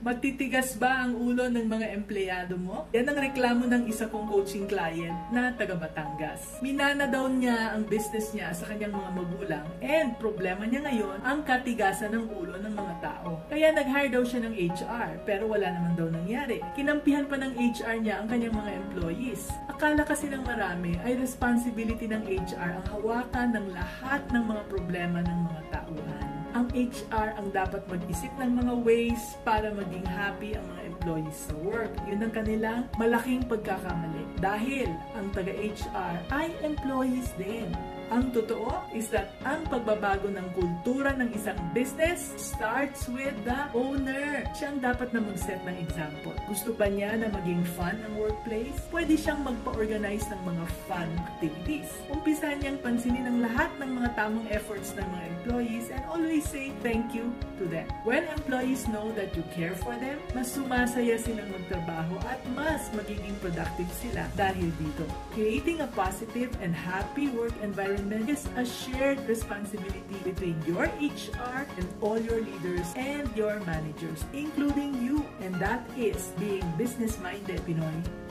Matitigas ba ang ulo ng mga empleyado mo? Yan ang reklamo ng isa kong coaching client na taga Batangas. Minana daw niya ang business niya sa kanyang mga magulang and problema niya ngayon ang katigasan ng ulo ng mga tao. Kaya nag-hire daw siya ng HR pero wala naman daw nangyari. Kinampihan pa ng HR niya ang kanyang mga employees. Akala kasi ng marami ay responsibility ng HR ang hawakan ng lahat ng mga problema ng mga tauhan. Ang HR ang dapat mag-isip ng mga ways para maging happy ang mga employees sa work. Yun ang kanilang malaking pagkakamali. Dahil ang taga-HR ay employees din. Ang totoo is that ang pagbabago ng kultura ng isang business starts with the owner. Siya ang dapat na mag-set ng example. Gusto ba niya na maging fun ang workplace? Pwede siyang magpa-organize ng mga fun activities. Umpisahan niyang pansinin ang lahat ng mga tamang efforts ng mga employees and always say thank you to them. When employees know that you care for them, mas sumasaya silang magtrabaho at mas magiging productive sila dahil dito. Creating a positive and happy work environment is a shared responsibility between your HR and all your leaders and your managers, including you. And that is being business-minded, Pinoy.